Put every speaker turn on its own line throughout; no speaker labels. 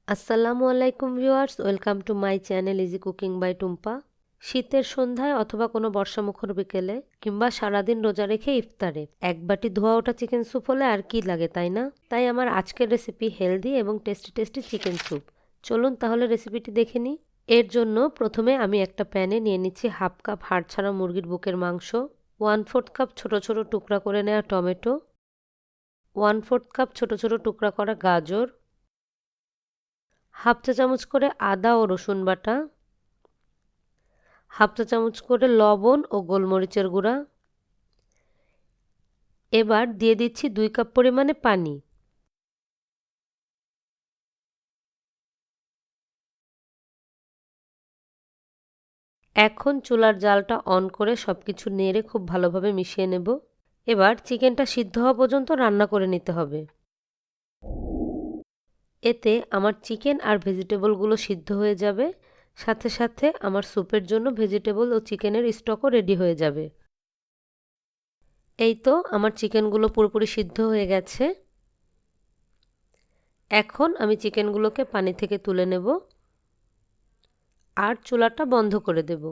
আসসালামু আলাইকুম viewers, welcome to my channel easy cooking by Tumpa. শীতের সন্ধ্যায় অথবা কোনো বর্ষামুখর বিকেলে কিংবা সারাদিন রোজা রেখে ইফতারে এক বাটি ধোয়া ওঠা চিকেন স্যুপ হলে আর কি লাগে, তাই না? তাই আমার আজকের রেসিপি হেলদি এবং টেস্টি টেস্টি চিকেন স্যুপ। চলুন তাহলে রেসিপিটি দেখে নিই। এর জন্য প্রথমে আমি একটা প্যানে নিয়ে নিচ্ছি হাফ কাপ হাড় ছাড়া মুরগির বুকের মাংস, 1/4 কাপ ছোট ছোট টুকরা করে নেওয়া টমেটো, 1/4 কাপ ছোট ছোট টুকরা করা গাজর, হাফ চা চামচ করে আদা ও রসুন বাটা, হাফ চা চামচ করে লবণ ও গোলমরিচের গুঁড়া। এবার দিয়ে দিচ্ছি 2 কাপ পরিমাণে পানি। এখন চুলার জালটা অন করে সবকিছু নেড়ে খুব ভালোভাবে মিশিয়ে নেব। এবার চিকেনটা সিদ্ধ হওয়া পর্যন্ত রান্না করে নিতে হবে। এতে আমার চিকেন আর ভেজিটেবলগুলো সিদ্ধ হয়ে যাবে, সাথে সাথে আমার স্যুপের জন্য ভেজিটেবল ও চিকেনের স্টকও রেডি হয়ে যাবে। এই তো আমার চিকেনগুলো পুরোপুরি সিদ্ধ হয়ে গেছে। এখন আমি চিকেনগুলোকে পানি থেকে তুলে নেব আর চুলাটা বন্ধ করে দেব।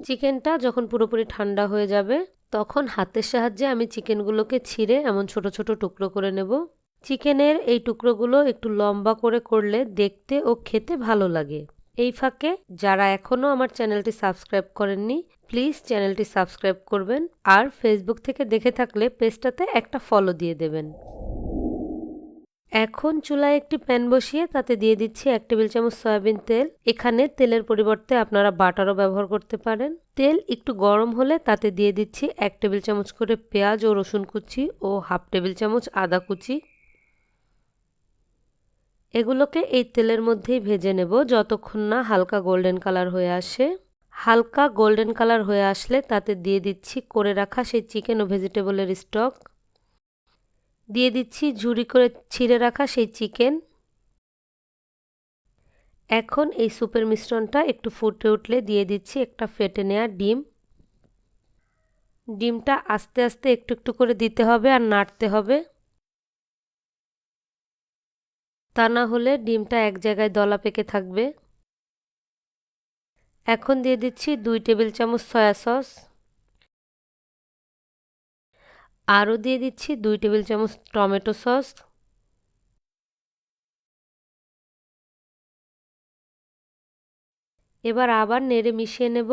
চিকেনটা যখন পুরোপুরি ঠান্ডা হয়ে যাবে তখন হাতের সাহায্যে আমি চিকেনগুলোকে ছিঁড়ে এমন ছোট ছোট টুকরো করে নেব। চিকেনের এই টুকরোগুলো একটু লম্বা করে করলে দেখতে ও খেতে ভালো লাগে। এই ফাঁকে যারা এখনও আমার চ্যানেলটি সাবস্ক্রাইব করেননি, প্লিজ চ্যানেলটি সাবস্ক্রাইব করবেন আর ফেসবুক থেকে দেখে থাকলে পেজটাতে একটা ফলো দিয়ে দেবেন। এখন চুলায় একটি প্যান বসিয়ে তাতে দিয়ে দিচ্ছি 1 টেবিল চামচ সয়াবিন তেল। এখানে তেলের পরিবর্তে আপনারা বাটারও ব্যবহার করতে পারেন। তেল একটু গরম হলে তাতে দিয়ে দিচ্ছি 1 টেবিল চামচ করে পেঁয়াজ ও রসুন কুচি ও হাফ টেবিল চামচ আদা কুচি। এগুলোকে এই তেলের মধ্যেই ভেজে নেব যতক্ষণ না হালকা গোল্ডেন কালার হয়ে আসে। হালকা গোল্ডেন কালার হয়ে আসলে তাতে দিয়ে দিচ্ছি করে রাখা সেই চিকেন ও ভেজিটেবলের স্টক। দিয়ে দিচ্ছি ঝুরি করে ছিঁড়ে রাখা সেই চিকেন। এখন এই স্যুপের মিশ্রণটা একটু ফুটে উঠলে দিয়ে দিচ্ছি একটা ফেটে নেওয়া ডিম। ডিমটা আস্তে আস্তে একটু একটু করে দিতে হবে আর নাড়তে হবে, তা না হলে ডিমটা এক জায়গায় দলা পেকে থাকবে। এখন দিয়ে দিচ্ছি 2 টেবিল চামচ সয়া সস। আরও দিয়ে দিচ্ছি 2 টেবিল চামচ টমেটো সস। এবার আবার নেড়ে মিশিয়ে নেব।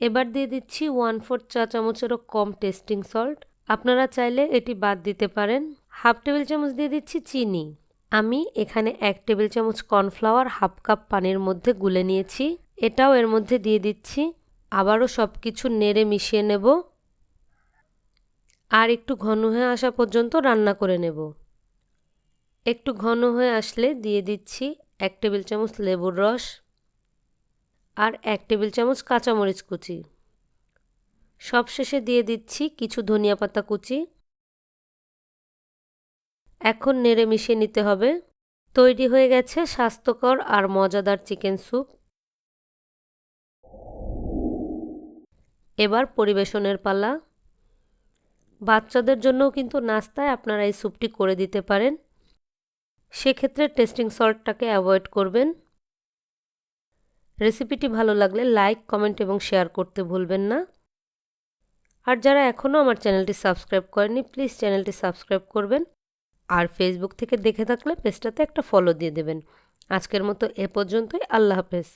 এবার দিয়ে দিচ্ছি 1/4 চা চামচেরও কম টেস্টিং সল্ট। আপনারা চাইলে এটি বাদ দিতে পারেন। হাফ টেবিল চামচ দিয়ে দিচ্ছি চিনি। আমি এখানে 1 টেবিল চামচ কর্নফ্লাওয়ার হাফ কাপ পানির মধ্যে গুলে নিয়েছি, এটাও এর মধ্যে দিয়ে দিচ্ছি। আবারও সব কিছু নেড়ে মিশিয়ে নেব আর একটু ঘন হয়ে আসা পর্যন্ত রান্না করে নেব। একটু ঘন হয়ে আসলে দিয়ে দিচ্ছি 1 টেবিল চামচ লেবুর রস আর 1 টেবিল চামচ কাঁচামরিচ কুচি। সবশেষে দিয়ে দিচ্ছি কিছু ধনিয়া পাতা কুচি। এখন নেড়ে মিশিয়ে নিতে হবে। তৈরি হয়ে গেছে স্বাস্থ্যকর আর মজাদার চিকেন স্যুপ। এবার পরিবেশনের পালা। বাচ্চাদের জন্যও কিন্তু নাস্তায় আপনারা এই স্যুপটি করে দিতে পারেন, সেক্ষেত্রে টেস্টিং সল্টটাকে অ্যাভয়েড করবেন। রেসিপিটি ভালো লাগলে লাইক, কমেন্ট এবং শেয়ার করতে ভুলবেন না। আর যারা এখনও আমার চ্যানেলটি সাবস্ক্রাইব করেনি, প্লিজ চ্যানেলটি সাবস্ক্রাইব করবেন আর ফেসবুক থেকে দেখে থাকলে পেজটাতে একটা ফলো দিয়ে দেবেন। আজকের মতো এ পর্যন্তই। আল্লাহ হাফেজ।